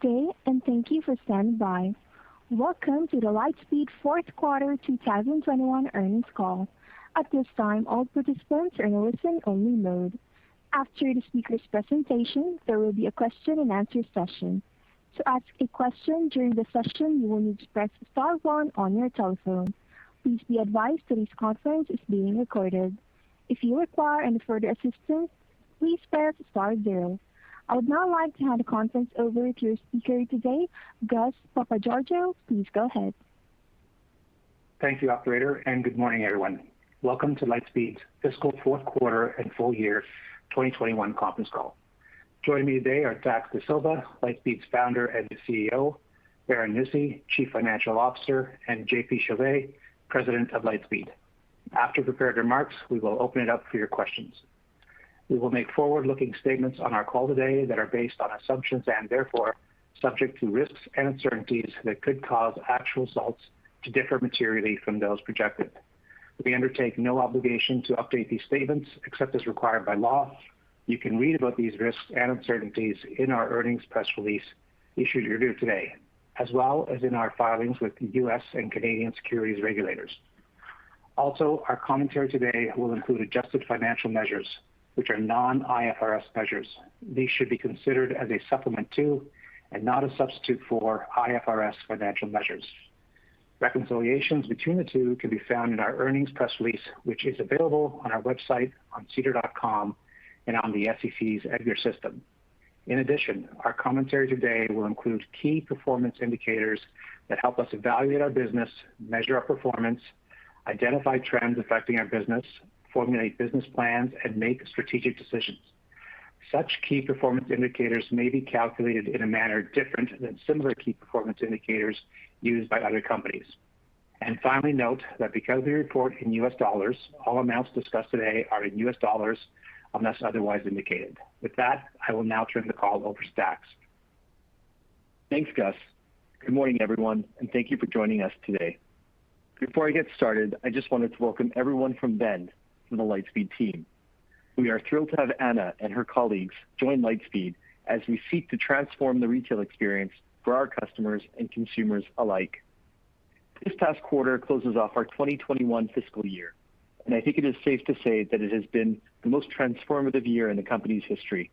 day, and thank you for standing by. Welcome to the Lightspeed fourth quarter 2021 earnings call. At this time, all participants are in a listen-only mode. After the speaker's presentation, there will be a question-and-answer session. To ask a question during the session, you will need to press star one on your telephone. Please be advised today's conference is being recorded. If you require any further assistance, please press star zero. I would now like to hand the conference over to your speaker today, Gus Papageorgiou. Please go ahead. Thank you, operator, and good morning, everyone. Welcome to Lightspeed's fiscal fourth quarter and full year 2021 conference call. Joining me today are Dax Dasilva, Lightspeed's founder and CEO, Baron Nissi, Chief Financial Officer, and JP Chauvet, President of Lightspeed. After prepared remarks, we will open it up for your questions. We will make forward-looking statements on our call today that are based on assumptions and therefore subject to risks and uncertainties that could cause actual results to differ materially from those projected. We undertake no obligation to update these statements except as required by law. You can read about these risks and uncertainties in our earnings press release issued earlier today, as well as in our filings with the U.S. and Canadian securities regulators. Also, our commentary today will include adjusted financial measures, which are non-IFRS measures. These should be considered as a supplement to and not a substitute for IFRS financial measures. Reconciliations between the two can be found in our earnings press release, which is available on our website, on sedar.com, and on the SEC's EDGAR system. In addition, our commentary today will include key performance indicators that help us evaluate our business, measure our performance, identify trends affecting our business, formulate business plans, and make strategic decisions. Such key performance indicators may be calculated in a manner different than similar key performance indicators used by other companies. And finally, note that because we report in U.S. dollars, all amounts discussed today are in U.S. dollars unless otherwise indicated. With that, I will now turn the call over to Dax. Thanks, Gus. Good morning, everyone, and thank you for joining us today. Before I get started, I just wanted to welcome everyone from Bend to the Lightspeed team. We are thrilled to have Anna and her colleagues join Lightspeed as we seek to transform the retail experience for our customers and consumers alike. This past quarter closes off our 2021 fiscal year, and I think it is safe to say that it has been the most transformative year in the company's history.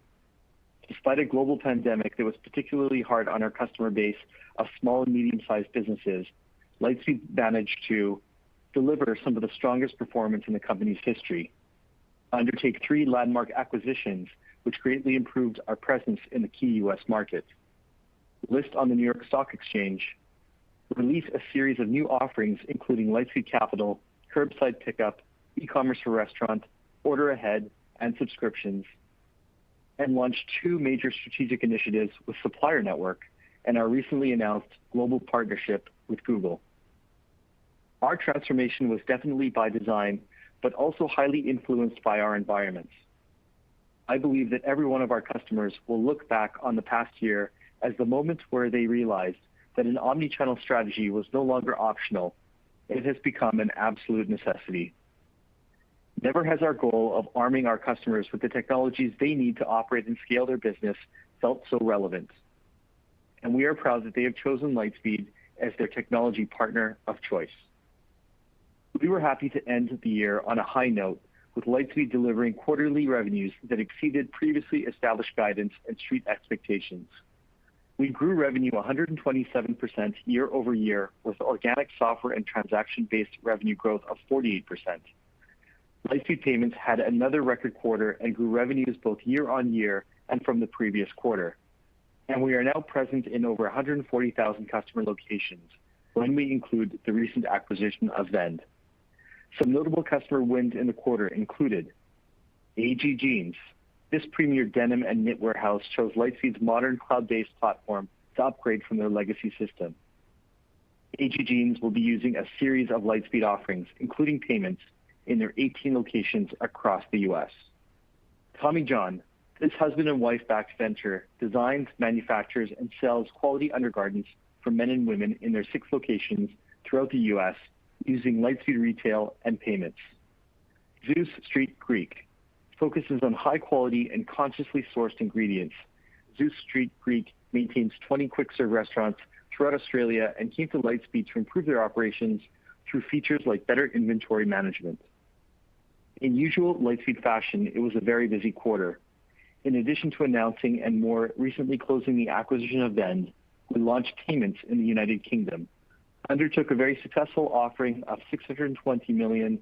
Despite a global pandemic that was particularly hard on our customer base of small and medium-sized businesses, Lightspeed managed to deliver some of the strongest performance in the company's history, undertake 3 landmark acquisitions which greatly improved our presence in the key U.S. market, list on the New York Stock Exchange, release a series of new offerings including Lightspeed Capital, curbside pickup, e-commerce for restaurant, order ahead, and subscriptions, and launch 2 major strategic initiatives with Supplier Network and our recently announced global partnership with Google. Our transformation was definitely by design, but also highly influenced by our environments. I believe that every one of our customers will look back on the past year as the moment where they realized that an omni-channel strategy was no longer optional. It has become an absolute necessity. Never has our goal of arming our customers with the technologies they need to operate and scale their business felt so relevant. And we are proud that they have chosen Lightspeed as their technology partner of choice. We were happy to end the year on a high note, with Lightspeed delivering quarterly revenues that exceeded previously established guidance and street expectations. We grew revenue 127% year over year, with organic software and transaction-based revenue growth of 48%. Lightspeed Payments had another record quarter and grew revenues both year on year and from the previous quarter. And we are now present in over 140,000 customer locations when we include the recent acquisition of Vend. Some notable customer wins in the quarter included AG Jeans. This premier denim and knit warehouse chose Lightspeed's modern cloud-based platform to upgrade from their legacy system. AG Jeans will be using a series of Lightspeed offerings, including payments, in their 18 locations across the U.S. Tommy John. This husband and wife-backed venture designs, manufactures, and sells quality undergarments for men and women in their 6 locations throughout the U.S. using Lightspeed Retail and Payments. Zeus Street Greek focuses on high quality and consciously sourced ingredients. Zeus Street Greek maintains 20 quick-serve restaurants throughout Australia and came to Lightspeed to improve their operations through features like better inventory management. In usual Lightspeed fashion, it was a very busy quarter. In addition to announcing and more recently closing the acquisition of Vend, we launched payments in the United Kingdom, undertook a very successful offering of $620 million,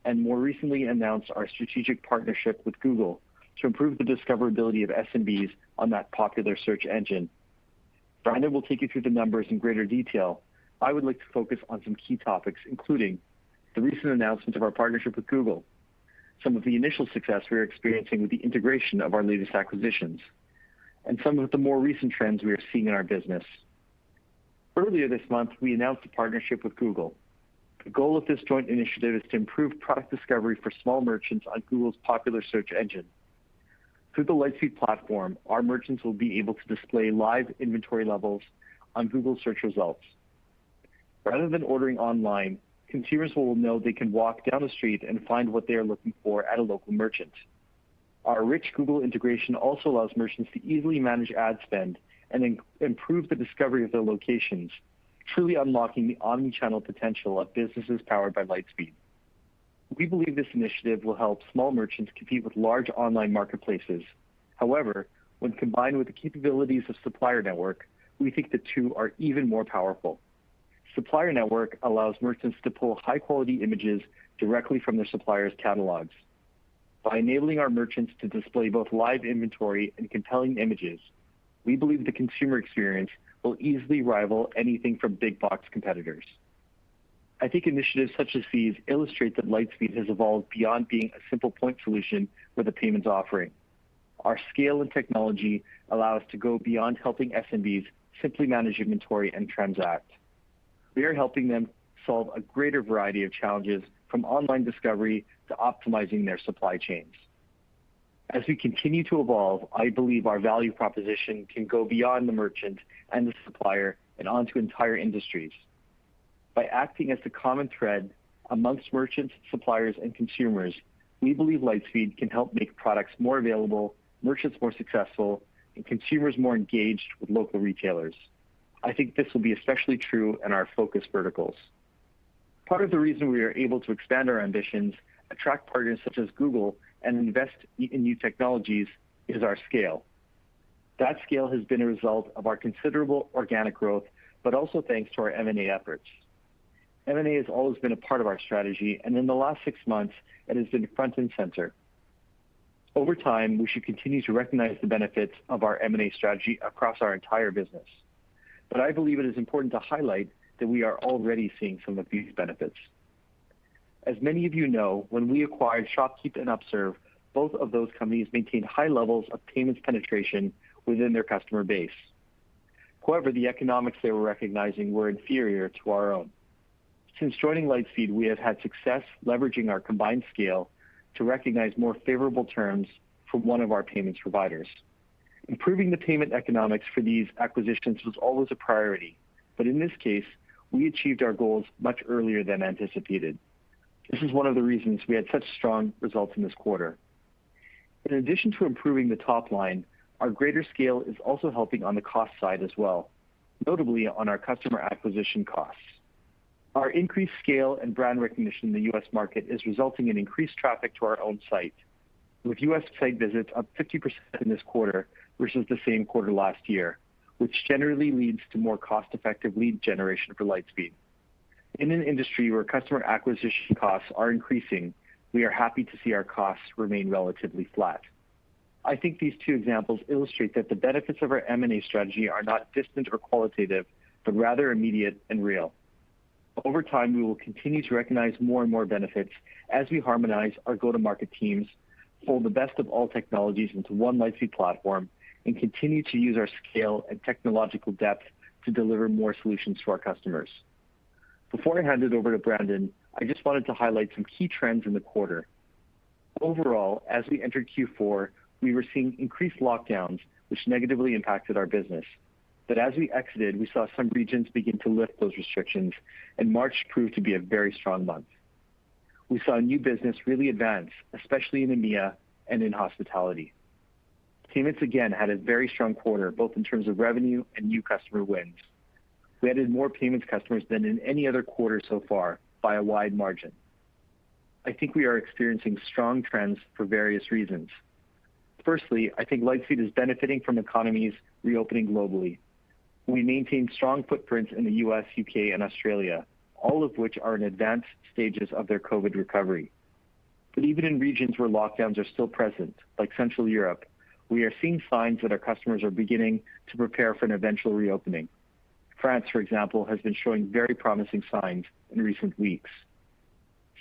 and more recently announced our strategic partnership with Google to improve the discoverability of SMBs on that popular search engine. Brandon will take you through the numbers in greater detail. I would like to focus on some key topics, including the recent announcement of our partnership with Google, some of the initial success we are experiencing with the integration of our latest acquisitions, and some of the more recent trends we are seeing in our business. Earlier this month, we announced a partnership with Google. The goal of this joint initiative is to improve product discovery for small merchants on Google's popular search engine. Through the Lightspeed platform, our merchants will be able to display live inventory levels on Google search results. Rather than ordering online, consumers will know they can walk down the street and find what they are looking for at a local merchant. Our rich Google integration also allows merchants to easily manage ad spend and improve the discovery of their locations, truly unlocking the omni-channel potential of businesses powered by Lightspeed. We believe this initiative will help small merchants compete with large online marketplaces. However, when combined with the capabilities of Supplier Network, we think the two are even more powerful. Supplier Network allows merchants to pull high-quality images directly from their suppliers' catalogs. By enabling our merchants to display both live inventory and compelling images, we believe the consumer experience will easily rival anything from big box competitors. I think initiatives such as these illustrate that Lightspeed has evolved beyond being a simple point solution with a payments offering. Our scale and technology allow us to go beyond helping SMBs simply manage inventory and transact. We are helping them solve a greater variety of challenges, from online discovery to optimizing their supply chains. As we continue to evolve, I believe our value proposition can go beyond the merchant and the supplier and onto entire industries. By acting as the common thread amongst merchants, suppliers, and consumers, we believe Lightspeed can help make products more available, merchants more successful, and consumers more engaged with local retailers. I think this will be especially true in our focus verticals. Part of the reason we are able to expand our ambitions, attract partners such as Google, and invest in new technologies is our scale. That scale has been a result of our considerable organic growth, but also thanks to our M&A efforts. M&A has always been a part of our strategy, and in the last 6 months, it has been front and center. Over time, we should continue to recognize the benefits of our M&A strategy across our entire business. But I believe it is important to highlight that we are already seeing some of these benefits. As many of you know, when we acquired ShopKeep and Upserve, both of those companies maintained high levels of payments penetration within their customer base. However, the economics they were recognizing were inferior to our own. Since joining Lightspeed, we have had success leveraging our combined scale to recognize more favorable terms from one of our payments providers. Improving the payment economics for these acquisitions was always a priority, but in this case, we achieved our goals much earlier than anticipated. This is one of the reasons we had such strong results in this quarter. In addition to improving the top line, our greater scale is also helping on the cost side as well, notably on our customer acquisition costs. Our increased scale and brand recognition in the U.S. market is resulting in increased traffic to our own site, with U.S. site visits up 50% in this quarter versus the same quarter last year, which generally leads to more cost-effective lead generation for Lightspeed. In an industry where customer acquisition costs are increasing, we are happy to see our costs remain relatively flat. I think these two examples illustrate that the benefits of our M&A strategy are not distant or qualitative, but rather immediate and real. Over time, we will continue to recognize more and more benefits as we harmonize our go-to-market teams, fold the best of all technologies into one Lightspeed platform, and continue to use our scale and technological depth to deliver more solutions to our customers. Before I hand it over to Brandon, I just wanted to highlight some key trends in the quarter. Overall, as we entered Q4, we were seeing increased lockdowns, which negatively impacted our business. But as we exited, we saw some regions begin to lift those restrictions, and March proved to be a very strong month. We saw new business really advance, especially in EMEA and in hospitality. Payments again had a very strong quarter, both in terms of revenue and new customer wins. We added more payments customers than in any other quarter so far by a wide margin. I think we are experiencing strong trends for various reasons. Firstly, I think Lightspeed is benefiting from economies reopening globally. We maintain strong footprints in the US, UK, and Australia, all of which are in advanced stages of their COVID recovery. But even in regions where lockdowns are still present, like Central Europe, we are seeing signs that our customers are beginning to prepare for an eventual reopening. France, for example, has been showing very promising signs in recent weeks.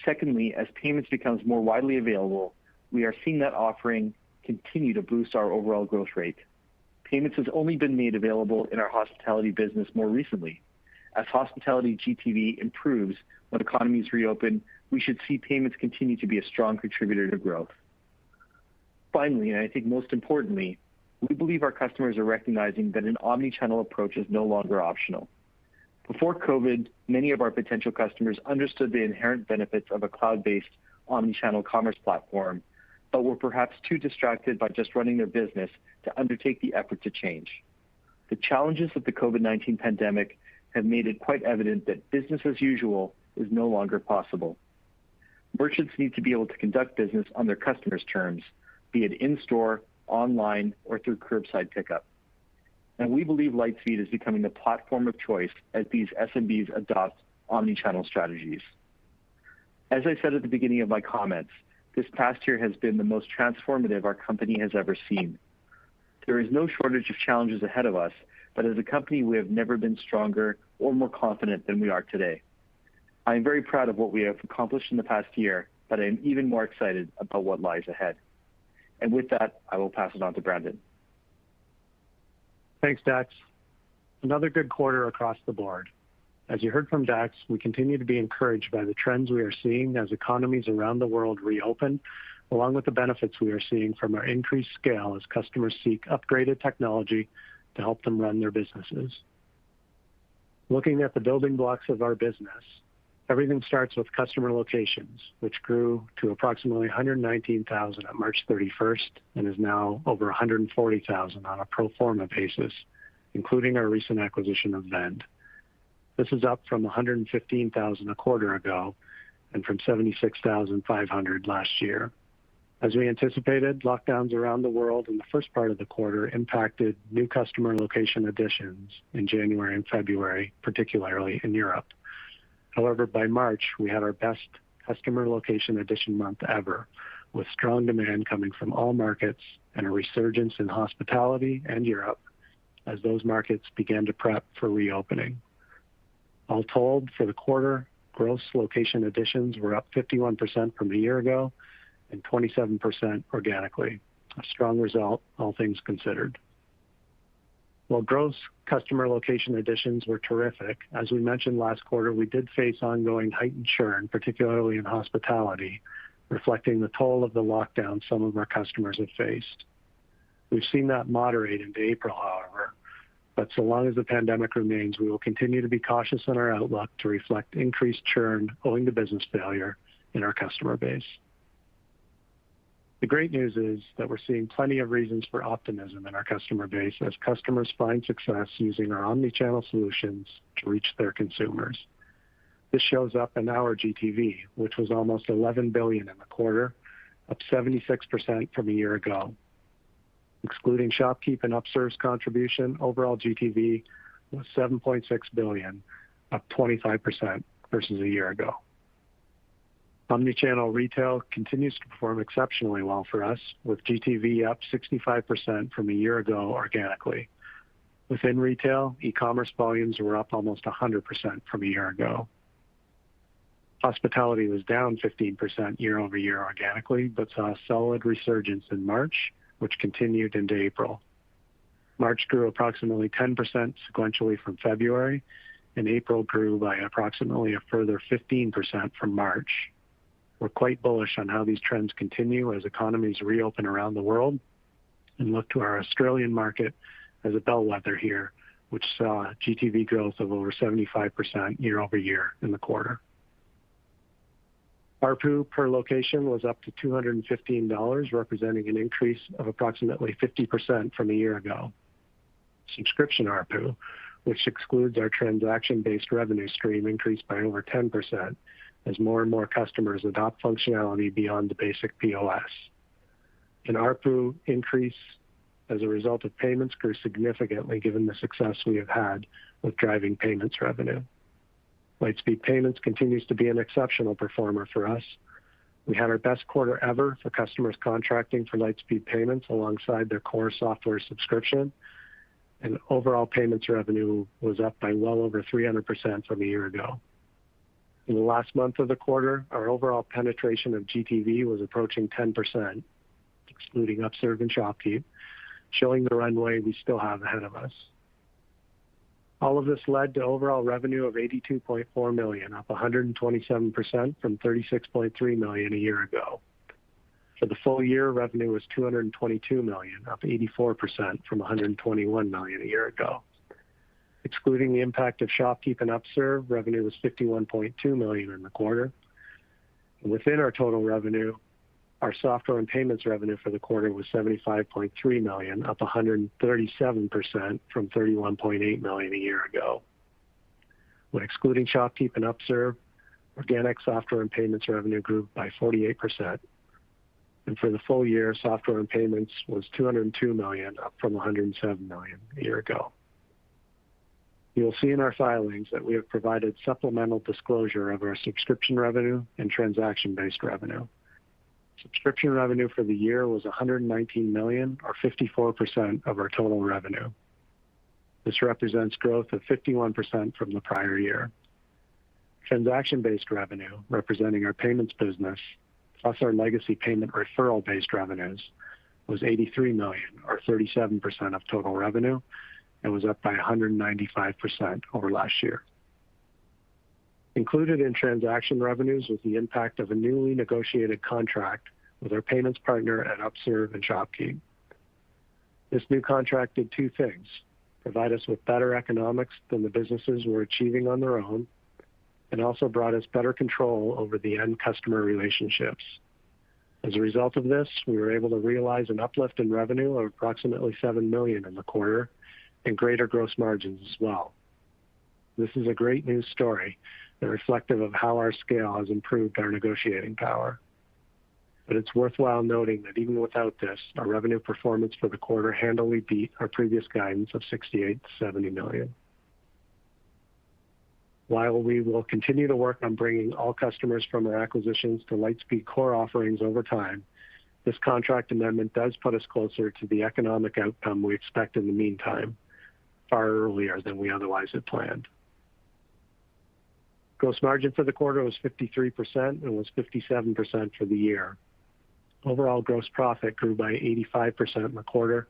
Secondly, as payments becomes more widely available, we are seeing that offering continue to boost our overall growth rate. Payments has only been made available in our hospitality business more recently. As hospitality GTV improves when economies reopen, we should see payments continue to be a strong contributor to growth. Finally, and I think most importantly, we believe our customers are recognizing that an omni-channel approach is no longer optional. Before COVID, many of our potential customers understood the inherent benefits of a cloud-based omni-channel commerce platform, but were perhaps too distracted by just running their business to undertake the effort to change. The challenges of the COVID-19 pandemic have made it quite evident that business as usual is no longer possible. Merchants need to be able to conduct business on their customers' terms, be it in-store, online, or through curbside pickup. And we believe Lightspeed is becoming the platform of choice as these SMBs adopt omni-channel strategies. As I said at the beginning of my comments, this past year has been the most transformative our company has ever seen. There is no shortage of challenges ahead of us, but as a company, we have never been stronger or more confident than we are today. I am very proud of what we have accomplished in the past year, but I am even more excited about what lies ahead. And with that, I will pass it on to Brandon. Thanks, Dax. Another good quarter across the board. As you heard from Dax, we continue to be encouraged by the trends we are seeing as economies around the world reopen, along with the benefits we are seeing from our increased scale as customers seek upgraded technology to help them run their businesses. Looking at the building blocks of our business, everything starts with customer locations, which grew to approximately 119,000 at March 31st and is now over 140,000 on a pro forma basis, including our recent acquisition of Vend. This is up from 115,000 a quarter ago and from 76,500 last year. As we anticipated, lockdowns around the world in the first part of the quarter impacted new customer location additions in January and February, particularly in Europe. However, by March, we had our best customer location addition month ever, with strong demand coming from all markets and a resurgence in hospitality and Europe as those markets began to prep for reopening. All told, for the quarter, gross location additions were up 51% from a year ago and 27% organically, a strong result, all things considered. While gross customer location additions were terrific, as we mentioned last quarter, we did face ongoing heightened churn, particularly in hospitality, reflecting the toll of the lockdown some of our customers have faced. We've seen that moderate into April, however, but so long as the pandemic remains, we will continue to be cautious in our outlook to reflect increased churn owing to business failure in our customer base. The great news is that we're seeing plenty of reasons for optimism in our customer base as customers find success using our omni-channel solutions to reach their consumers. This shows up in our GTV, which was almost $11 billion in the quarter, up 76% from a year ago. Excluding ShopKeep and Upserve's contribution, overall GTV was $7.6 billion, up 25% versus a year ago. Omnichannel retail continues to perform exceptionally well for us, with GTV up 65% from a year ago organically. Within retail, e-commerce volumes were up almost 100% from a year ago. Hospitality was down 15% year over year organically, but saw a solid resurgence in March, which continued into April. March grew approximately 10% sequentially from February, and April grew by approximately a further 15% from March. We're quite bullish on how these trends continue as economies reopen around the world and look to our Australian market as a bellwether here, which saw GTV growth of over 75% year over year in the quarter. ARPU per location was up to $215, representing an increase of approximately 50% from a year ago. Subscription ARPU, which excludes our transaction-based revenue stream, increased by over 10% as more and more customers adopt functionality beyond the basic POS. An ARPU increase as a result of payments grew significantly given the success we have had with driving payments revenue. Lightspeed Payments continues to be an exceptional performer for us. We had our best quarter ever for customers contracting for Lightspeed Payments alongside their core software subscription, and overall payments revenue was up by well over 300% from a year ago. In the last month of the quarter, our overall penetration of GTV was approaching 10%, excluding Upserve and ShopKeep, showing the runway we still have ahead of us. All of this led to overall revenue of $82.4 million, up 127% from $36.3 million a year ago. For the full year, revenue was $222 million, up 84% from $121 million a year ago. Excluding the impact of ShopKeep and Upserve, revenue was $51.2 million in the quarter. And within our total revenue, our software and payments revenue for the quarter was $75.3 million, up 137% from $31.8 million a year ago. When excluding ShopKeep and Upserve, organic software and payments revenue grew by 48%. And for the full year, software and payments was $202 million, up from $107 million a year ago. You will see in our filings that we have provided supplemental disclosure of our subscription revenue and transaction-based revenue. Subscription revenue for the year was $119 million, or 54% of our total revenue. This represents growth of 51% from the prior year. Transaction-based revenue, representing our payments business, plus our legacy payment referral-based revenues, was $83 million, or 37% of total revenue, and was up by 195% over last year. Included in transaction revenues was the impact of a newly negotiated contract with our payments partner at Upserve and ShopKeep. This new contract did two things: provide us with better economics than the businesses were achieving on their own, and also brought us better control over the end customer relationships. As a result of this, we were able to realize an uplift in revenue of approximately $7 million in the quarter and greater gross margins as well. This is a great news story and reflective of how our scale has improved our negotiating power. But it's worthwhile noting that even without this, our revenue performance for the quarter handily beat our previous guidance of $68 to $70 million. While we will continue to work on bringing all customers from our acquisitions to Lightspeed core offerings over time, this contract amendment does put us closer to the economic outcome we expect in the meantime, far earlier than we otherwise had planned. Gross margin for the quarter was 53% and was 57% for the year. Overall gross profit grew by 85% in the quarter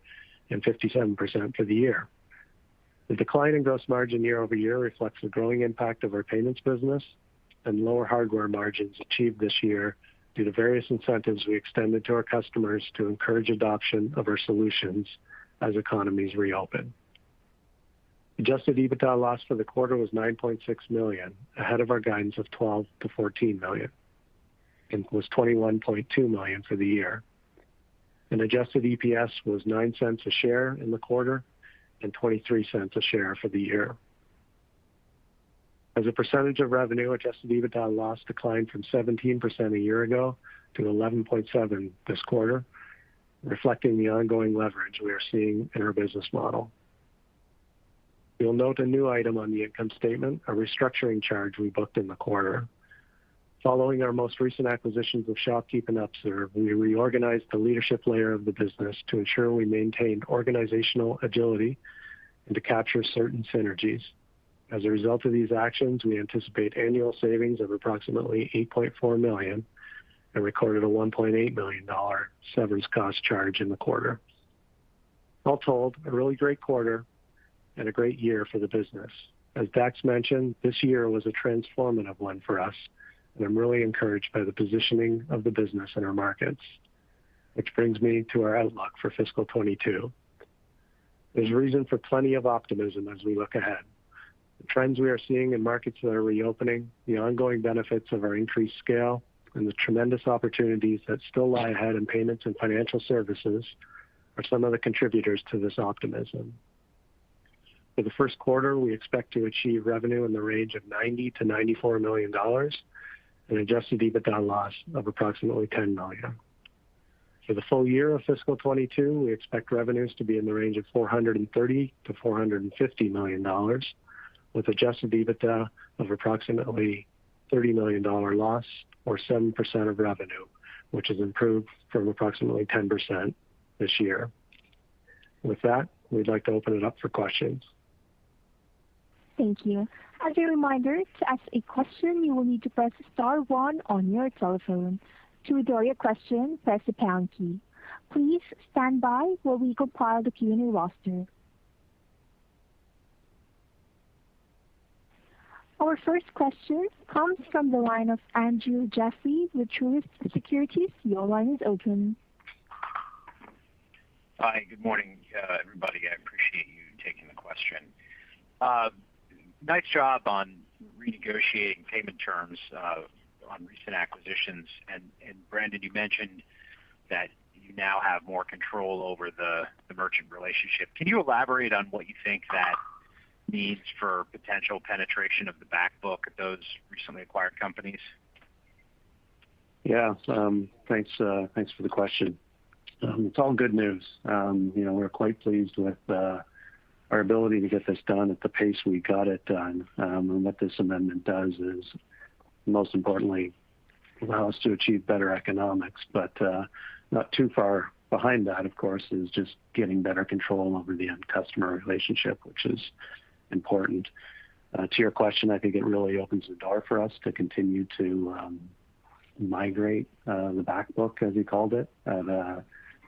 and 57% for the year. The decline in gross margin year over year reflects the growing impact of our payments business and lower hardware margins achieved this year due to various incentives we extended to our customers to encourage adoption of our solutions as economies reopen. Adjusted Ebitda loss for the quarter was $9.6 million, ahead of our guidance of $12 to $14 million, and was $21.2 million for the year. And adjusted EPS was 9 cents a share in the quarter and 23 cents a share for the year. As a percentage of revenue, adjusted Ebitda loss declined from 17% a year ago to 11.7% this quarter, reflecting the ongoing leverage we are seeing in our business model. You'll note a new item on the income statement, a restructuring charge we booked in the quarter. Following our most recent acquisitions of ShopKeep and Upserve, we reorganized the leadership layer of the business to ensure we maintained organizational agility and to capture certain synergies. As a result of these actions, we anticipate annual savings of approximately $8.4 million and recorded a $1.8 million severance cost charge in the quarter. All told, a really great quarter and a great year for the business. As Dax mentioned, this year was a transformative one for us, and I'm really encouraged by the positioning of the business in our markets, which brings me to our outlook for fiscal 22. There's reason for plenty of optimism as we look ahead. The trends we are seeing in markets that are reopening, the ongoing benefits of our increased scale, and the tremendous opportunities that still lie ahead in payments and financial services are some of the contributors to this optimism. For the first quarter, we expect to achieve revenue in the range of $90 to $94 million and adjusted EBITDA loss of approximately $10 million. For the full year of fiscal 22, we expect revenues to be in the range of $430 to $450 million, with adjusted EBITDA of approximately $30 million loss, or 7% of revenue, which is improved from approximately 10% this year. With that, we'd like to open it up for questions. Thank you. As a reminder, to ask a question, you will need to press star 1 on your telephone. To withdraw your question, press the pound key. Please stand by while we compile the Q&A roster. Our first question comes from the line of Andrew Jeffrey with Truist Securities. Your line is open. Hi, good morning, everybody. I appreciate you taking the question. Nice job on renegotiating payment terms on recent acquisitions. And Brandon, you mentioned that you now have more control over the merchant relationship. Can you elaborate on what you think that means for potential penetration of the back book of those recently acquired companies? Yeah, thanks for the question. It's all good news. We're quite pleased with our ability to get this done at the pace we got it done. And what this amendment does is, most importantly, allow us to achieve better economics. But not too far behind that, of course, is just getting better control over the end customer relationship, which is important. To your question, I think it really opens the door for us to continue to migrate the back book, as you called it,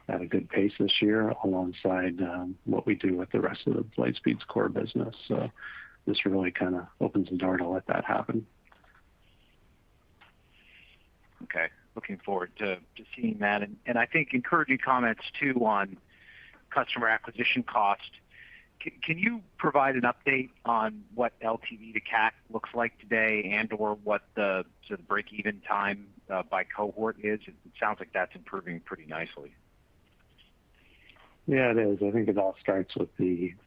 at a good pace this year, alongside what we do with the rest of the Lightspeed's core business. So this really kind of opens the door to let that happen. Okay, looking forward to seeing that. And I think encouraging comments, too, on customer acquisition cost. Can you provide an update on what LTV to CAC looks like today, and or what the sort of break-even time by cohort is? It sounds like that's improving pretty nicely. Yeah, it is. I think it all starts with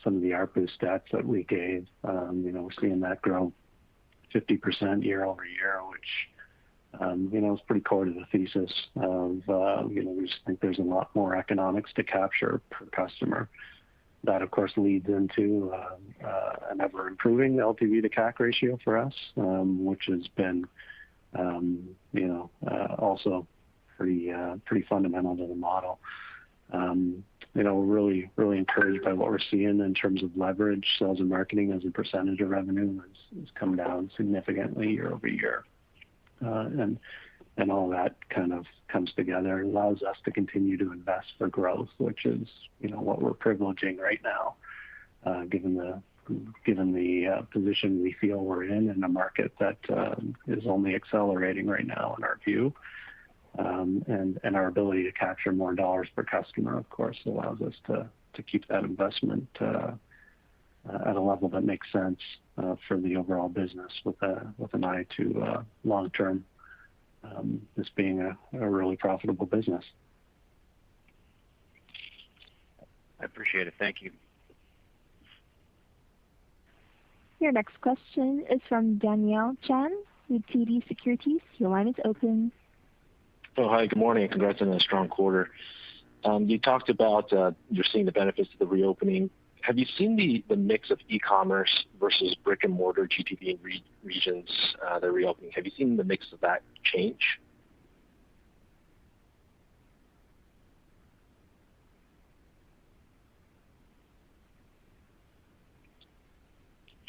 some of the ARPU stats that we gave. We're seeing that grow 50% year over year, which is pretty core to the thesis of we just think there's a lot more economics to capture per customer. That, of course, leads into an ever-improving LTV to CAC ratio for us, which has been, also pretty fundamental to the model. We're really, really encouraged by what we're seeing in terms of leverage. Sales and marketing as a percentage of revenue has come down significantly year over year. And all that kind of comes together and allows us to continue to invest for growth, which is, what we're privileging right now, given the position we feel we're in a market that is only accelerating right now in our view. And our ability to capture more dollars per customer, of course, allows us to keep that investment at a level that makes sense for the overall business with an eye to long term, this being a really profitable business. I appreciate it. Thank you. Your next question is from Danielle Chan with TD Securities. Your line is open. Oh, hi, good morning. Congrats on a strong quarter. You talked about you're seeing the benefits of the reopening. Have you seen the mix of e-commerce versus brick and mortar GTV in regions that are reopening? Have you seen the mix of that change?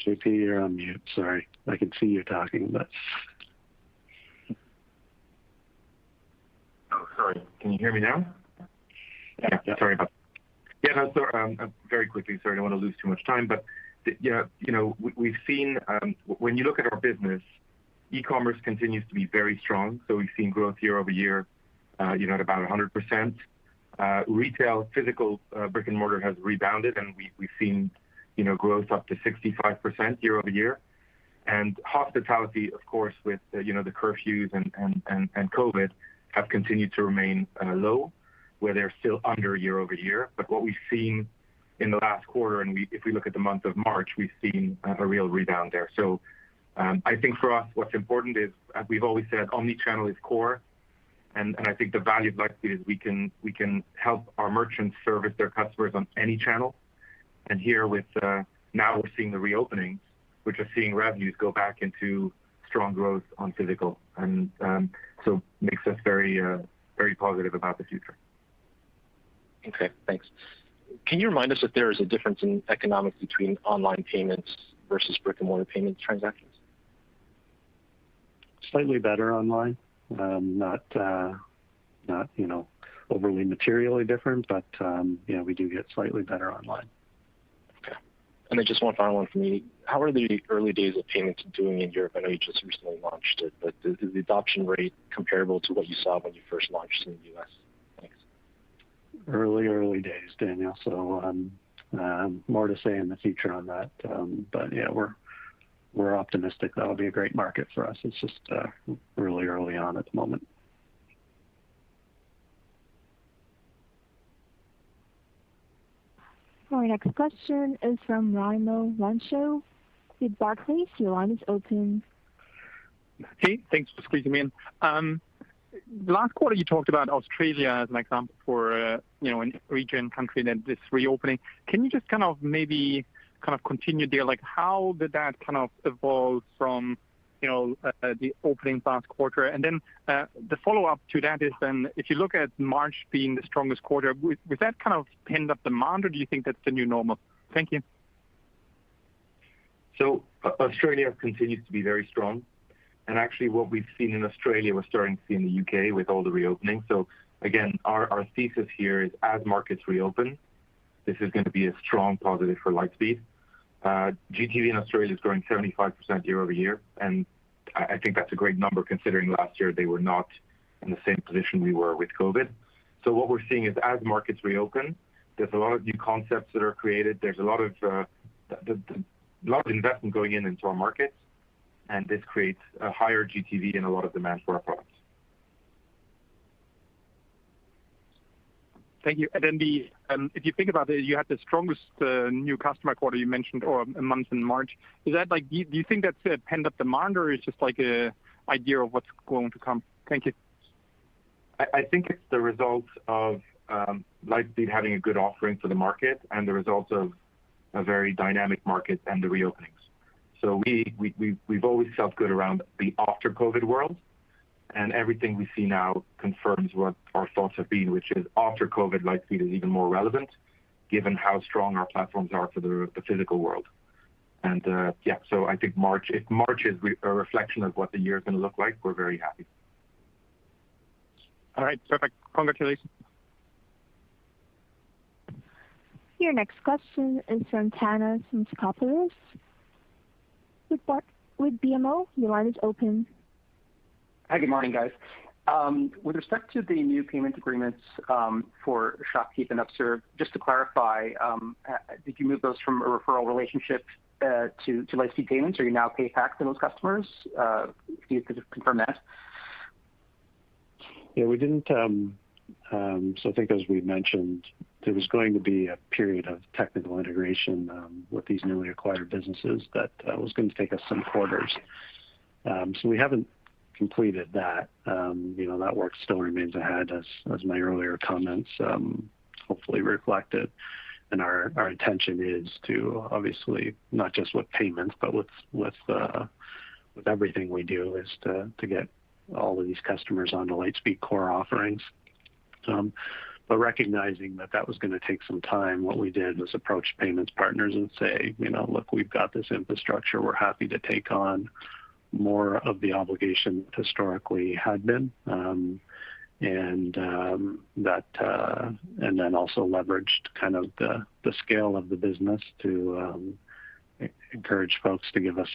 JP, you're on mute. Sorry. I can see you talking, but... Oh, sorry. Can you hear me now? Yeah. Sorry about that. Yeah, no, so very quickly, sorry, I don't want to lose too much time, but we've seen, when you look at our business, e-commerce continues to be very strong. So we've seen growth year over year, at about 100%. Retail, physical brick and mortar has rebounded, and we've seen, growth up to 65% year over year. And hospitality, of course, with the curfews and COVID, have continued to remain low, where they're still under year over year. But what we've seen in the last quarter, and if we look at the month of March, we've seen a real rebound there. So I think for us, what's important is, as we've always said, omni-channel is core. And I think the value of Lightspeed is we can help our merchants service their customers on any channel. And here with now we're seeing the reopenings, we're just seeing revenues go back into strong growth on physical. And so makes us very positive about the future. Okay, thanks. Can you remind us if there is a difference in economics between online payments versus brick and mortar payments transactions? Slightly better online, not overly materially different, but we do get slightly better online. Okay. And then just one final one for me. How are the early days of payments doing in Europe? I know you just recently launched it, but is the adoption rate comparable to what you saw when you first launched in the U.S.? Thanks. Early days, Daniel. So more to say in the future on that. But yeah, we're optimistic that'll be a great market for us. It's just really early on at the moment. Our next question is from Raimo Lenschow with Barclays. Your line is open. Hey, thanks for squeezing me in. Last quarter, you talked about Australia as an example for a region, country that is reopening. Can you just maybe continue there? Like, how did that evolve from the opening last quarter? And then the follow-up to that is then, if you look at March being the strongest quarter, was that pent up demand, or do you think that's the new normal? Thank you. So Australia continues to be very strong. And actually what we've seen in Australia, we're starting to see in the UK with all the reopening. So again, our thesis here is as markets reopen, this is going to be a strong positive for Lightspeed. GTV in Australia is growing 75% year over year. And I think that's a great number considering last year they were not in the same position we were with COVID. So what we're seeing is as markets reopen, there's a lot of new concepts that are created. There's a lot of investment going into our markets. And this creates a higher GTV and a lot of demand for our products. Thank you. And then if you think about it, you had the strongest new customer quarter you mentioned, or a month in March. Is that do you think that's a pent-up demand, or is just like a idea of what's going to come? Thank you. I think it's the result of Lightspeed having a good offering for the market and the result of a very dynamic market and the reopenings. So we've always felt good around the after COVID world, and everything we see now confirms what our thoughts have been, which is after COVID, Lightspeed is even more relevant, given how strong our platforms are for the physical world. And so I think if March is a reflection of what the year is going to look like, we're very happy. All right, perfect. Congratulations. Your next question is from Thanos Moschopoulos with BMO. Your line is open. Hi, good morning, guys. With respect to the new payment agreements for ShopKeep and Upserve, just to clarify, did you move those from a referral relationship to Lightspeed Payments, or you now pay back to those customers? If you could confirm that. Yeah, we didn't. So I think, as we mentioned, there was going to be a period of technical integration with these newly acquired businesses that was going to take us some quarters. So we haven't completed that. That work still remains ahead, as my earlier comments hopefully reflected. And our intention is to, obviously, not just with payments, but with everything we do, is to get all of these customers onto Lightspeed core offerings. But recognizing that was going to take some time, what we did was approach payments partners and say, look, we've got this infrastructure. We're happy to take on more of the obligation that historically had been, and then also leveraged kind of the scale of the business to encourage folks to give us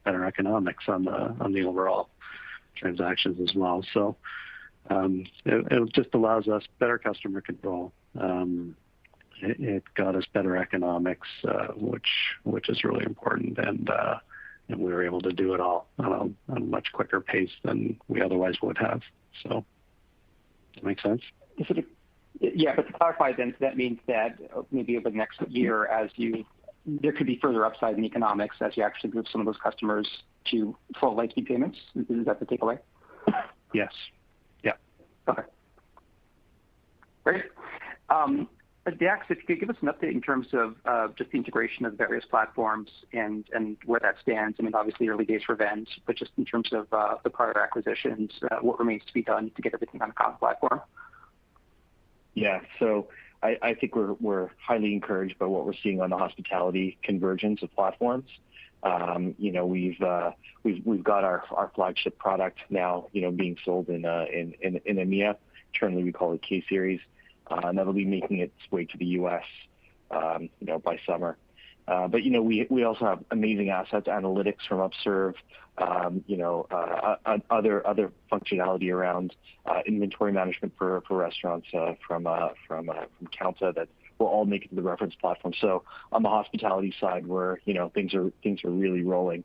better economics on the overall transactions as well. So it just allows us better customer control. It got us better economics, which is really important, and and we were able to do it all on a much quicker pace than we otherwise would have. So, does that make sense? Yeah, but to clarify, then, so that means that maybe over the next year, there could be further upside in economics as you actually move some of those customers to full Lightspeed payments. Is that the takeaway? Yes. Yeah. Okay. Great. Dax, if you could give us an update in terms of just the integration of the various platforms and where that stands. I mean, obviously early days for Vend, but just in terms of the prior acquisitions, what remains to be done to get everything on a common platform? Yeah, so I think we're highly encouraged by what we're seeing on the hospitality convergence of platforms. We've got our flagship product now, being sold in EMEA. Internally, we call it K Series, and that'll be making its way to the U.S. By summer. But we also have amazing assets, analytics from Upserve, other functionality around inventory management for restaurants from Counta that will all make it to the reference platform. So on the hospitality side, things are really rolling,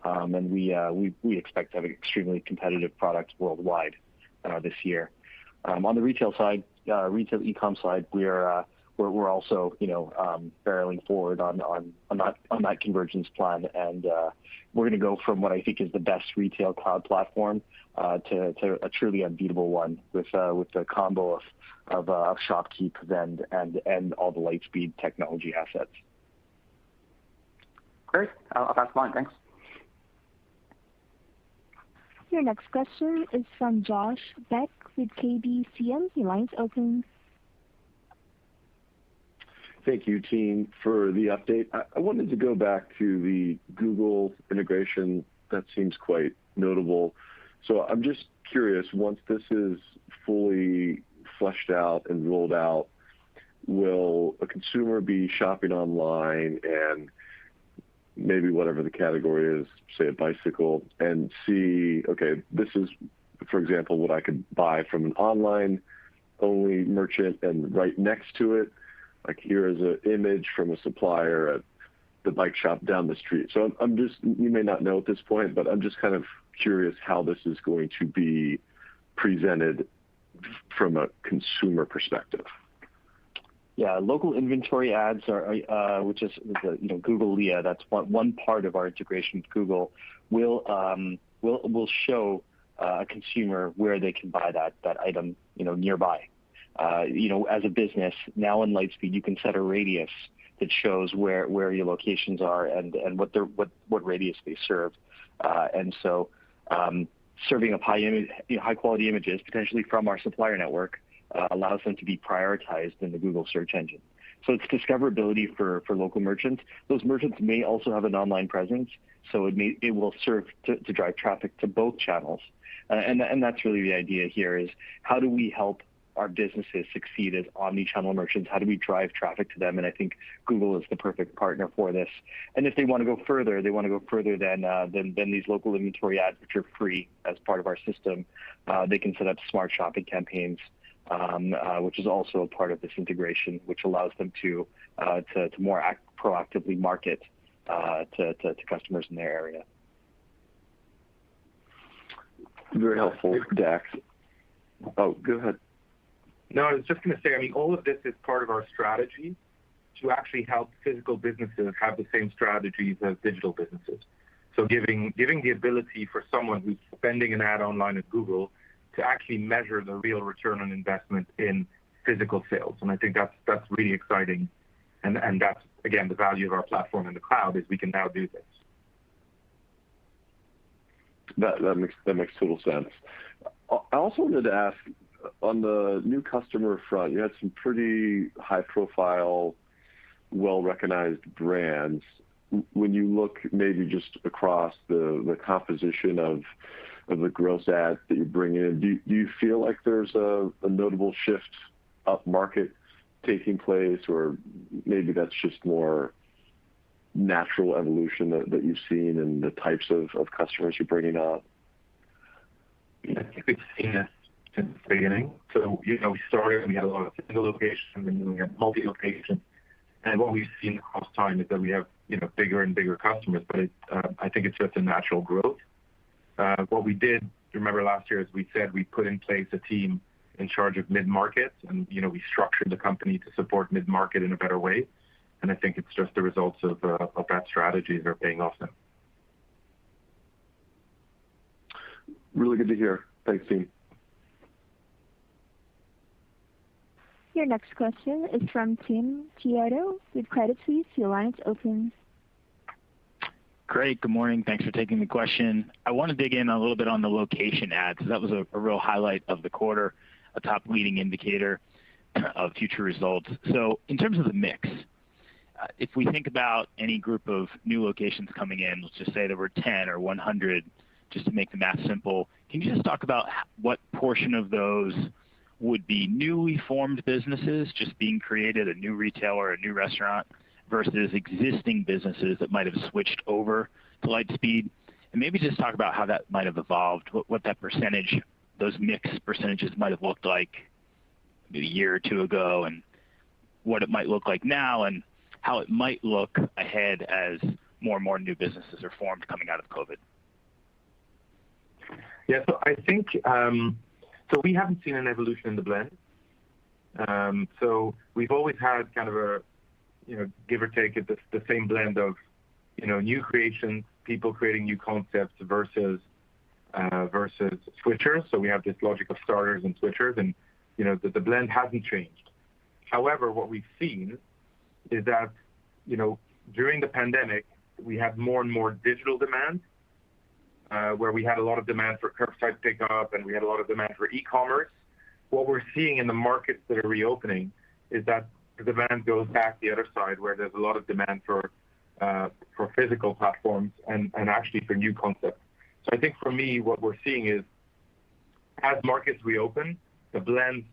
and we expect to have an extremely competitive product worldwide this year. On the retail side, retail e-com side, we're also barreling forward on that convergence plan, and we're going to go from what I think is the best retail cloud platform to a truly unbeatable one with the combo of ShopKeep, Vend, and all the Lightspeed technology assets. Great. I'll pass the line. Thanks. Your next question is from Josh Beck with KBCM. Your line's open. Thank you, team, for the update. I wanted to go back to the Google integration. That seems quite notable. So I'm just curious, once this is fully fleshed out and rolled out, will a consumer be shopping online and maybe whatever the category is, say a bicycle, and see, okay, this is, for example, what I could buy from an online-only merchant, and right next to it, like here is an image from a supplier at the bike shop down the street. So I'm just, you may not know at this point, but I'm just kind of curious how this is going to be presented from a consumer perspective. Yeah, local inventory ads are, which is Google Leah. That's one part of our integration with Google. Will show a consumer where they can buy that item, nearby. As a business now in Lightspeed, you can set a radius that shows where your locations are and what radius they serve. And so, serving up high quality images potentially from our supplier network allows them to be prioritized in the Google search engine. So it's discoverability for local merchants. Those merchants may also have an online presence, so it will serve to drive traffic to both channels. And that's really the idea here is how do we help our businesses succeed as omni-channel merchants? How do we drive traffic to them? And I think Google is the perfect partner for this. And if they want to go further, than these local inventory ads, which are free as part of our system. They can set up smart shopping campaigns, which is also a part of this integration, which allows them to more proactively market to customers in their area. Very helpful, Dax. Oh, go ahead. No, I was just going to say, I mean, all of this is part of our strategy to actually help physical businesses have the same strategies as digital businesses. So giving the ability for someone who's spending an ad online at Google to actually measure the real return on investment in physical sales. And I think that's really exciting. And that's, again, the value of our platform in the cloud is we can now do this. That makes total sense. I also wanted to ask, on the new customer front, you had some pretty high-profile, well-recognized brands. When you look maybe just across the composition of the gross ads that you bring in, do you feel like there's a notable shift up market taking place, or maybe that's just more natural evolution that you've seen in the types of customers you're bringing on? I think we've seen it since the beginning. So, we started, we had a lot of single locations, and then we had multi-locations. And what we've seen across time is that we have bigger and bigger customers, but I think it's just a natural growth. What we did, remember last year, is we said we put in place a team in charge of mid-market, and we structured the company to support mid-market in a better way. And I think it's just the results of that strategy that are paying off now. Really good to hear. Thanks, team. Your next question is from Tim Chiodo with Credit Suisse. Your line is open. Great. Good morning. Thanks for taking the question. I want to dig in a little bit on the location ads. That was a real highlight of the quarter, a top leading indicator of future results. So in terms of the mix, if we think about any group of new locations coming in, let's just say there were 10 or 100, just to make the math simple, can you just talk about what portion of those would be newly formed businesses just being created, a new retailer, a new restaurant, versus existing businesses that might have switched over to Lightspeed? And maybe just talk about how that might have evolved, what that percentage, those mix percentages might have looked like maybe a year or two ago, and what it might look like now, and how it might look ahead as more and more new businesses are formed coming out of COVID. Yeah, so I think, so we haven't seen an evolution in the blend. So we've always had kind of a, give or take it, the same blend of, new creations, people creating new concepts versus switchers. So we have this logic of starters and switchers, and, the blend hasn't changed. However, what we've seen is that, during the pandemic, we had more and more digital demand, where we had a lot of demand for curbside pickup and we had a lot of demand for e-commerce. What we're seeing in the markets that are reopening is that the demand goes back the other side, where there's a lot of demand for physical platforms and actually for new concepts. So I think for me, what we're seeing is as markets reopen, the blends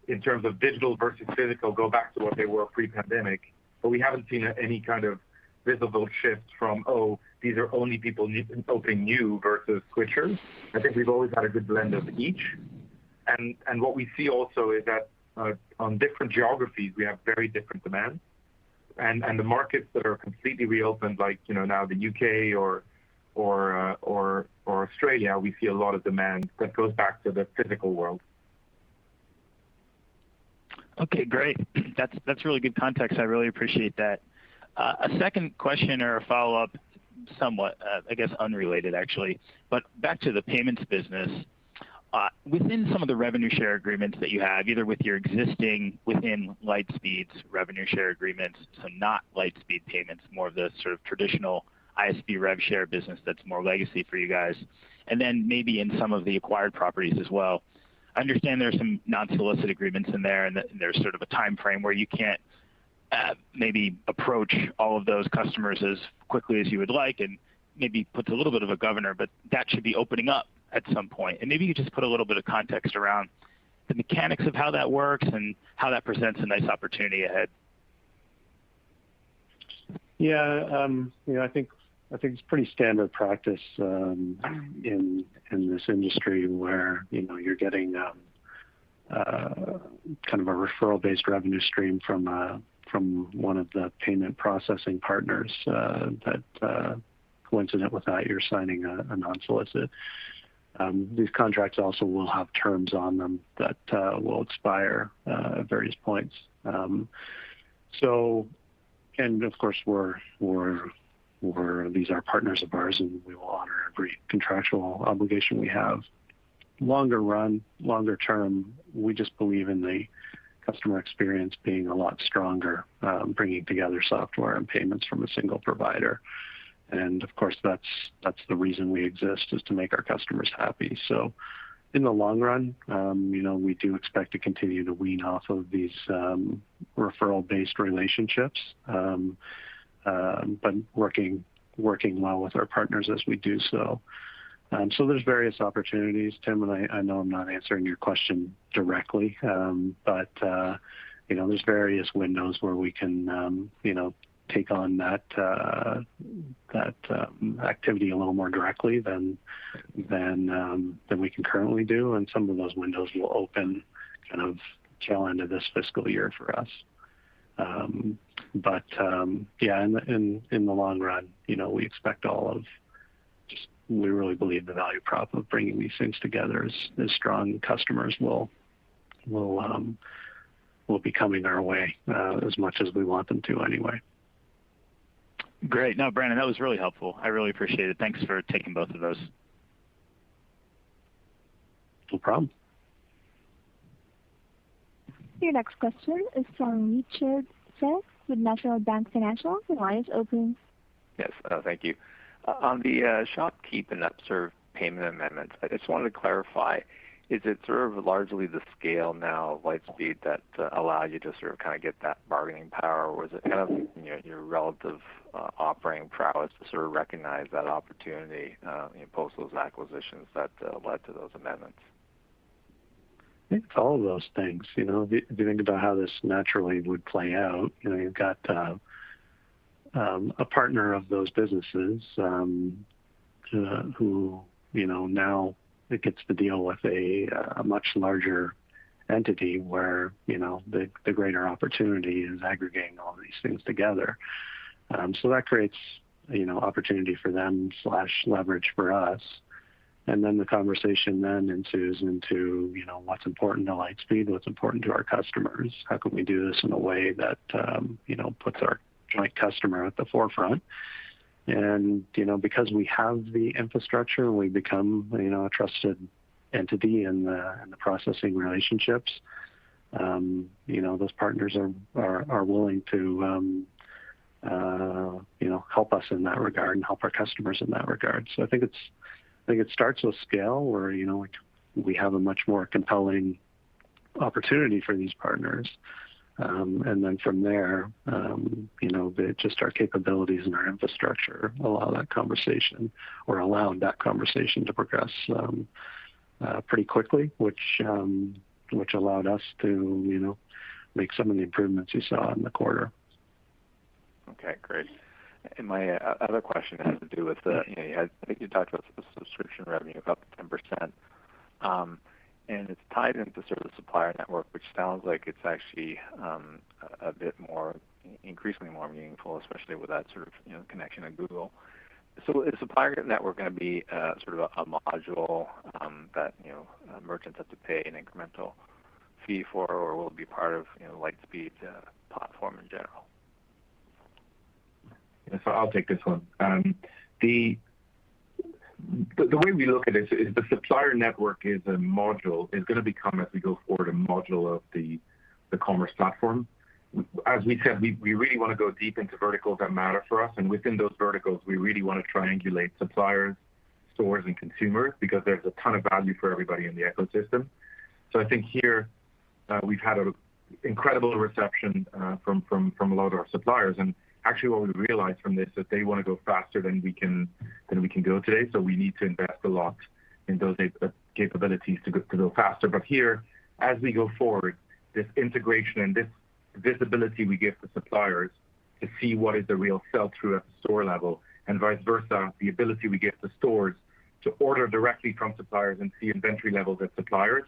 in terms of digital versus physical go back to what they were pre-pandemic, but we haven't seen any kind of visible shift from, these are only people opening new versus switchers. I think we've always had a good blend of each. And what we see also is that on different geographies, we have very different demands. And the markets that are completely reopened, like, now the UK or Australia, we see a lot of demand that goes back to the physical world. Okay, great. That's really good context. I really appreciate that. A second question or a follow-up, somewhat, I guess, unrelated actually, but back to the payments business. Within some of the revenue share agreements that you have, either with your existing within Lightspeed's revenue share agreements, so not Lightspeed payments, more of the sort of traditional ISV rev share business that's more legacy for you guys, and then maybe in some of the acquired properties as well. I understand there's some non-solicit agreements in there, and there's sort of a time frame where you can't maybe approach all of those customers as quickly as you would like, and maybe puts a little bit of a governor, but that should be opening up at some point. And maybe you could just put a little bit of context around the mechanics of how that works and how that presents a nice opportunity ahead. Yeah, I think it's pretty standard practice in this industry where you're getting kind of a referral-based revenue stream from one of the payment processing partners that coincident with that, you're signing a non-solicit. These contracts also will have terms on them that will expire at various points. And of course, these are partners of ours, and we will honor every contractual obligation we have. Longer run, longer term, we just believe in the customer experience being a lot stronger, bringing together software and payments from a single provider. And of course, that's the reason we exist, is to make our customers happy. So in the long run, we do expect to continue to wean off of these referral-based relationships, but working well with our partners as we do so. So there's various opportunities, Tim, and I know I'm not answering your question directly, but there's various windows where we can take on that activity a little more directly than we can currently do, and some of those windows will open kind of tail end of this fiscal year for us. Yeah, in the long run, we expect we really believe the value prop of bringing these things together is strong. Customers will be coming our way as much as we want them to anyway. Great. No, Brandon, that was really helpful. I really appreciate it. Thanks for taking both of those. No problem. Your next question is from Richard Tse with National Bank Financial. The line is open. Yes, thank you. On the shopkeep and upserve payment amendments, I just wanted to clarify, is it sort of largely the scale now of Lightspeed that allow you to sort of kind of get that bargaining power, or was it kind of your relative operating prowess to sort of recognize that opportunity post those acquisitions that led to those amendments? I think it's all of those things. If you think about how this naturally would play out, you've got a partner of those businesses who, now it gets to deal with a much larger entity where, the greater opportunity is aggregating all these things together. So that creates, opportunity for them / leverage for us. And then the conversation then ensues into, what's important to Lightspeed, what's important to our customers. How can we do this in a way that, puts our joint customer at the forefront? And, because we have the infrastructure and we become, a trusted entity in the processing relationships, those partners are willing to, help us in that regard and help our customers in that regard. So I think it starts with scale where, we have a much more compelling opportunity for these partners. And then from there, just our capabilities and our infrastructure allowed that conversation to progress pretty quickly, which allowed us to, make some of the improvements you saw in the quarter. Okay, great. And my other question has to do with I think you talked about the subscription revenue up 10%. And it's tied into sort of the supplier network, which sounds like it's actually a bit more, increasingly more meaningful, especially with that sort of connection to Google. So is supplier network going to be sort of a module that merchants have to pay an incremental fee for, or will it be part of Lightspeed's platform in general? Yeah, so I'll take this one. The way we look at it is the supplier network is a module, is going to become, as we go forward, a module of the commerce platform. As we said, we really want to go deep into verticals that matter for us. And within those verticals, we really want to triangulate suppliers, stores, and consumers because there's a ton of value for everybody in the ecosystem. So I think here we've had an incredible reception from a lot of our suppliers. And actually what we realized from this is that they want to go faster than we can go today. So we need to invest a lot in those capabilities to go faster. But here, as we go forward, this integration and this visibility we give to suppliers to see what is the real sell-through at the store level and vice versa, the ability we give to stores to order directly from suppliers and see inventory levels at suppliers,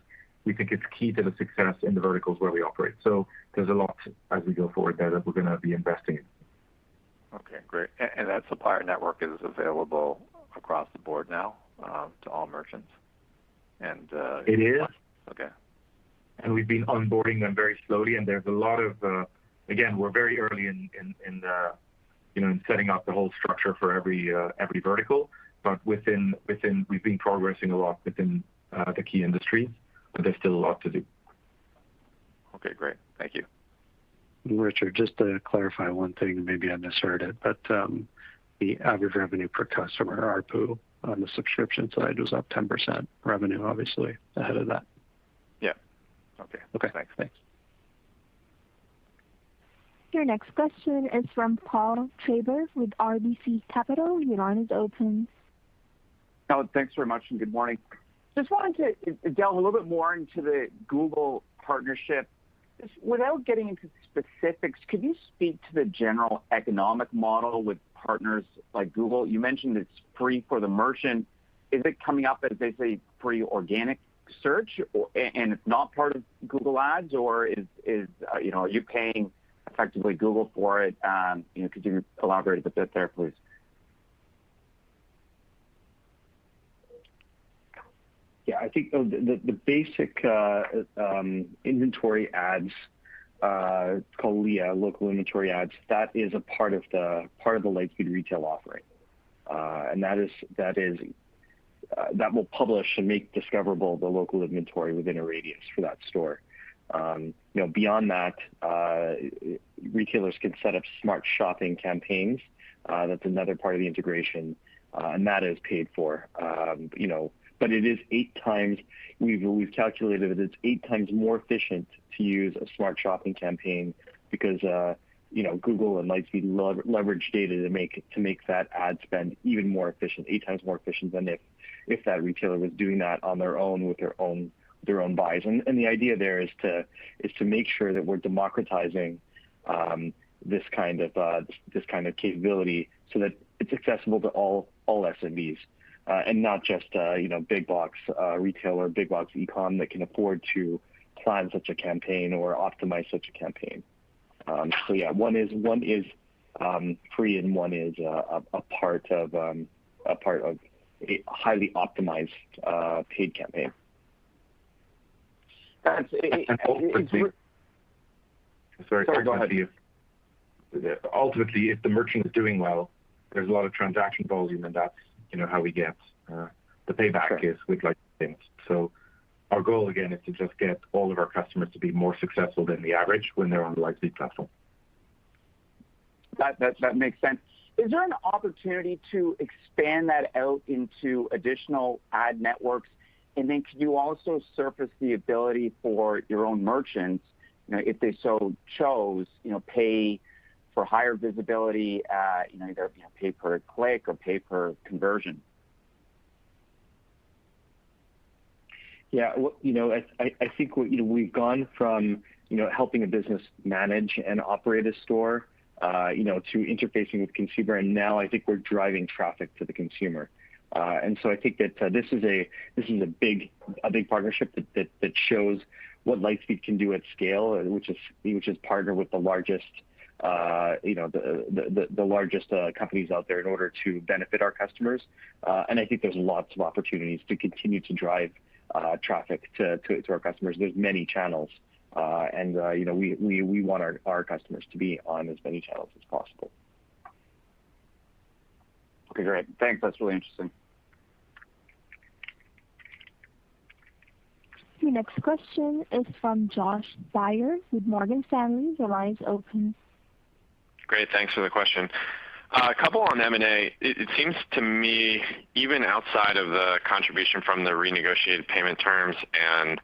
we think it's key to the success in the verticals where we operate. So there's a lot as we go forward there that we're going to be investing in. Okay, great. And that supplier network is available across the board now to all merchants? And it is. Okay. And we've been onboarding them very slowly, and there's a lot of, again, we're very early in setting up the whole structure for every vertical, but we've been progressing a lot within the key industries, but there's still a lot to do. Okay, great. Thank you. Richard, just to clarify one thing, maybe I misheard it, but the average revenue per customer, ARPU, on the subscription side was up 10%. Revenue, obviously, ahead of that. Yeah. Okay. Thanks. Your next question is from Paul Treiber with RBC Capital. Your line is open. Oh, thanks very much, and good morning. Just wanted to delve a little bit more into the Google partnership. Without getting into specifics, could you speak to the general economic model with partners like Google? You mentioned it's free for the merchant. Is it coming up as they say free organic search, and it's not part of Google Ads, or are you paying a effectively Google for it. Could you elaborate a bit there, please? Yeah, I think the basic inventory ads called LIA, local inventory ads. That is a part of the Lightspeed retail offering, and that will publish and make discoverable the local inventory within a radius for that store. Beyond that, retailers can set up smart shopping campaigns. That's another part of the integration, and that is paid for. But it is 8 times. We've calculated that it's 8 times more efficient to use a smart shopping campaign because Google and Lightspeed leverage data to make that ad spend even more efficient, 8 times more efficient than if that retailer was doing that on their own with their own buys. And the idea there is to make sure that we're democratizing this kind of capability so that it's accessible to all SMBs. And not just big box retail or big box e-com that can afford to plan such a campaign or optimize such a campaign. So yeah, one is free and one is a part of a highly optimized paid campaign. Sorry, go ahead. Ultimately, if the merchant is doing well, there's a lot of transaction volume, and that's how we get the payback is with Lightspeed payments. So our goal again is to just get all of our customers to be more successful than the average when they're on the Lightspeed platform. That makes sense. Is there an opportunity to expand that out into additional ad networks? And then could you also surface the ability for your own merchants, if they so chose, pay for higher visibility, either pay per click or pay per conversion? Yeah, I think we've gone from helping a business manage and operate a store, to interfacing with consumer, and now I think we're driving traffic to the consumer. And so I think that this is a big partnership that shows what Lightspeed can do at scale, which is partner with the largest the largest companies out there in order to benefit our customers. And I think there's lots of opportunities to continue to drive traffic to our customers. There's many channels, and we want our customers to be on as many channels as possible. Okay, great. Thanks. That's really interesting. The next question is from Josh Baer with Morgan Stanley. The line is open. Great. Thanks for the question. A couple on M&A. It seems to me, even outside of the contribution from the renegotiated payment terms and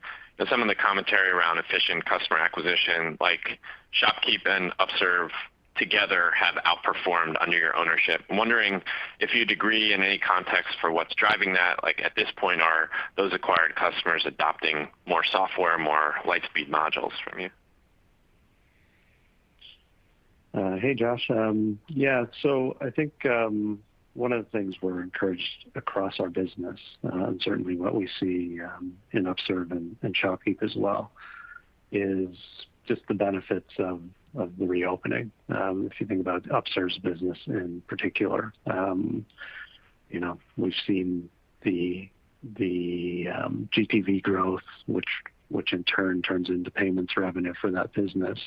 some of the commentary around efficient customer acquisition, like ShopKeep and Upserve together have outperformed under your ownership. I'm wondering if you'd agree in any context for what's driving that. Like at this point, are those acquired customers adopting more software, more Lightspeed modules from you? Hey, Josh. Yeah, so I think one of the things we're encouraged across our business, and certainly what we see in Upserve and ShopKeep as well, is just the benefits of the reopening. If you think about Upserve's business in particular, we've seen the GTV growth, which in turn turns into payments revenue for that business.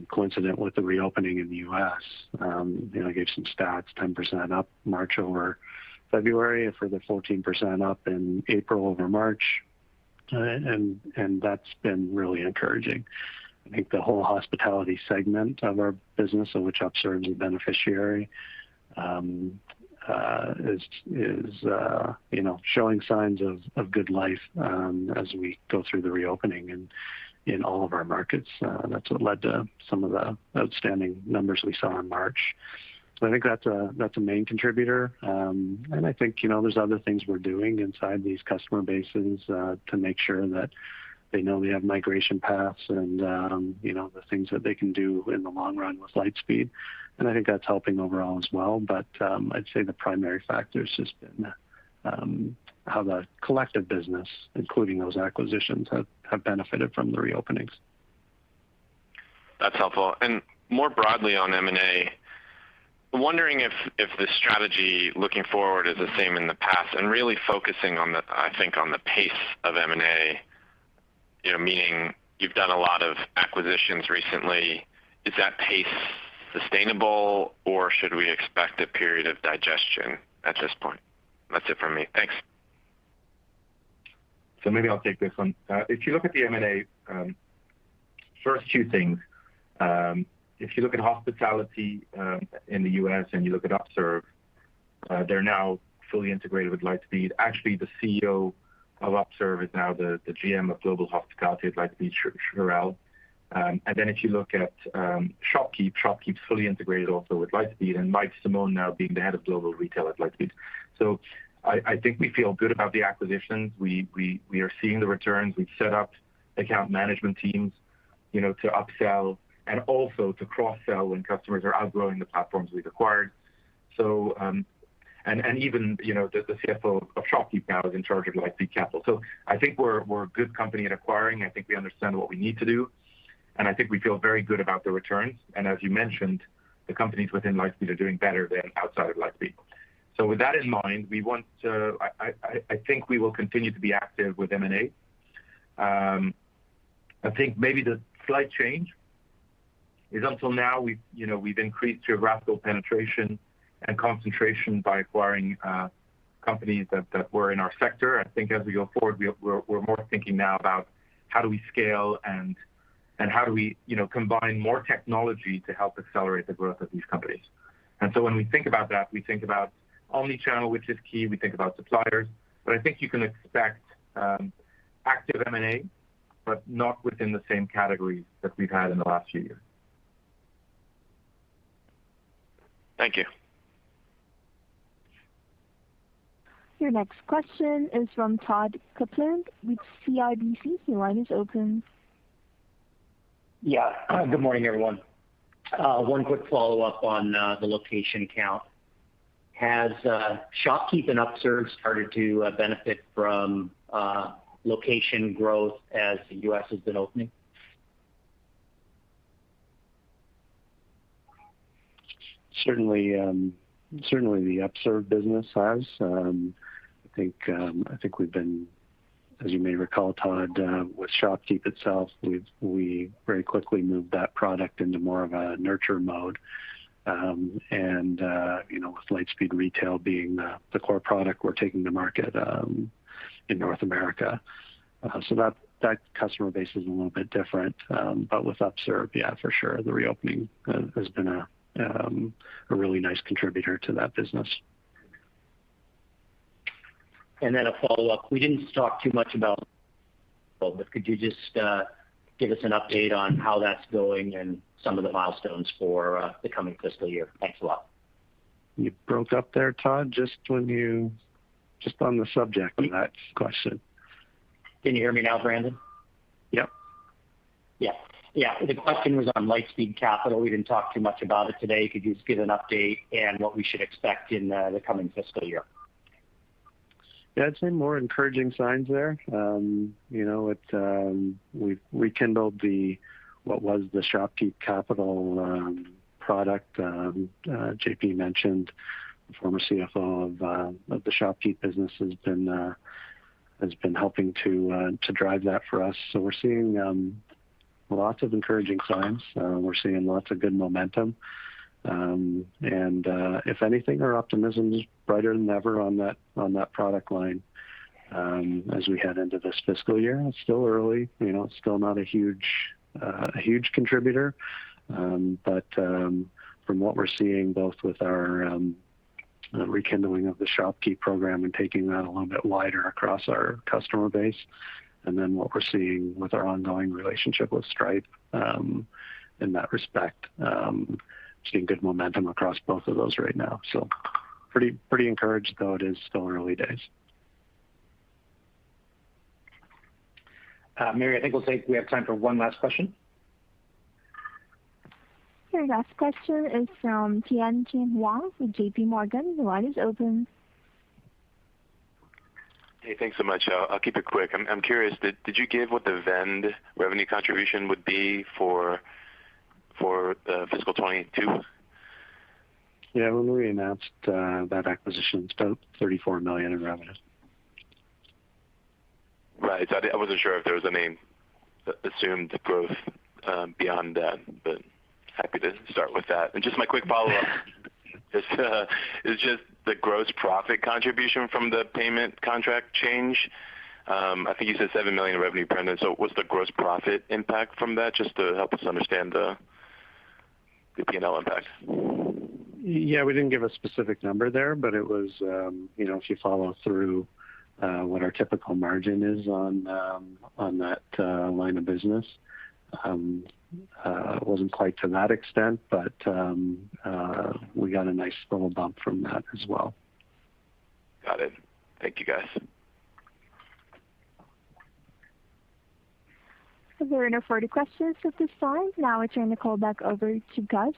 Coincident with the reopening in the U.S., I gave some stats: 10% up March over February, a further 14% up in April over March, and that's been really encouraging. I think the whole hospitality segment of our business, of which Upserve is a beneficiary, is showing signs of good life as we go through the reopening and in all of our markets. That's what led to some of the outstanding numbers we saw in March. So I think that's a main contributor, and I think there's other things we're doing inside these customer bases to make sure that they know they have migration paths and the things that they can do in the long run with Lightspeed, and I think that's helping overall as well. But I'd say the primary factor has just been how the collective business, including those acquisitions, have benefited from the reopenings. That's helpful. And more broadly on M&A, wondering if the strategy looking forward is the same in the past and really focusing on the pace of M&A, meaning you've done a lot of acquisitions recently. Is that pace sustainable, or should we expect a period of digestion at this point? That's it from me. Thanks. So maybe I'll take this one. If you look at the M&A, first two things. If you look at hospitality in the U.S. and you look at Upserve, they're now fully integrated with Lightspeed. Actually, the CEO of Upserve is now the GM of Global Hospitality at Lightspeed, Sherelle. And then if you look at Shopkeep's fully integrated also with Lightspeed, and Mike Simone now being the head of Global Retail at Lightspeed. So I think we feel good about the acquisitions. We are seeing the returns. We've set up account management teams, to upsell and also to cross-sell when customers are outgrowing the platforms we've acquired. So, and even, the CFO of Shopkeep now is in charge of Lightspeed Capital. So I think we're a good company at acquiring. I think we understand what we need to do. And I think we feel very good about the returns. And as you mentioned, the companies within Lightspeed are doing better than outside of Lightspeed. So with that in mind, we want to, I think we will continue to be active with M&A. I think maybe the slight change is until now we've increased geographical penetration and concentration by acquiring companies that were in our sector. I think as we go forward, we're more thinking now about how do we scale and how do we combine more technology to help accelerate the growth of these companies. And so when we think about that, we think about omni-channel, which is key. We think about suppliers, but I think you can expect active M&A, but not within the same categories that we've had in the last few years. Thank you. Your next question is from Todd Coupland with CIBC. Your line is open. Yeah. Good morning, everyone. One quick follow-up on the location count. Has Shopkeep and Upserve started to benefit from location growth as the U.S. has been opening? Certainly the Upserve business has. I think we've been, as you may recall, Todd, with Shopkeep itself, we very quickly moved that product into more of a nurture mode. With Lightspeed Retail being the core product we're taking to market in North America. So that customer base is a little bit different. But with Upserve, yeah, for sure, the reopening has been a really nice contributor to that business. And then a follow-up. We didn't talk too much about, but could you just give us an update on how that's going and some of the milestones for the coming fiscal year? Thanks a lot. You broke up there, Todd, just on the subject of that question. Can you hear me now, Brandon? Yep. Yeah. The question was on Lightspeed Capital. We didn't talk too much about it today. Could you just give an update and what we should expect in the coming fiscal year? Yeah, I'd say more encouraging signs there. We've rekindled what was the Shopkeep Capital product. JP mentioned the former CFO of the Shopkeep business has been helping to drive that for us. So we're seeing lots of encouraging signs. We're seeing lots of good momentum. And if anything, our optimism is brighter than ever on that product line as we head into this fiscal year. It's still early, it's still not a huge contributor, but from what we're seeing, both with our rekindling of the Shopkeep program and taking that a little bit wider across our customer base, and then what we're seeing with our ongoing relationship with Stripe in that respect. Seeing good momentum across both of those right now. So pretty encouraged, though it is still early days. Mary, I think we have time for one last question. Your last question is from Tianjin Huang with JP Morgan. The line is open. Hey, thanks so much. I'll keep it quick. I'm curious, did you give what the Vend revenue contribution would be for for fiscal 22? Yeah, when we announced that acquisition, it's about $34 million in revenue. Right. So I wasn't sure if there was any assumed growth beyond that, but happy to start with that. And just my quick follow-up is just the gross profit contribution from the payment contract change. I think you said $7 million in revenue, Brendan. So what's the gross profit impact from that, just to help us understand the P&L impact? Yeah, we didn't give a specific number there, but it was, if you follow through what our typical margin is on that line of business. It wasn't quite to that extent, but we got a nice little bump from that as well. Got it. Thank you, guys. There are no further questions at this time. Now I turn the call back over to Gus.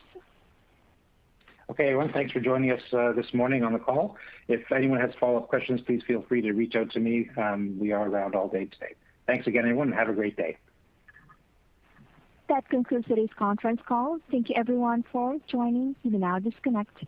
Okay, everyone, thanks for joining us this morning on the call. If anyone has follow-up questions, please feel free to reach out to me. We are around all day today. Thanks again, everyone, and have a great day. That concludes today's conference call. Thank you, everyone, for joining. You may now disconnect.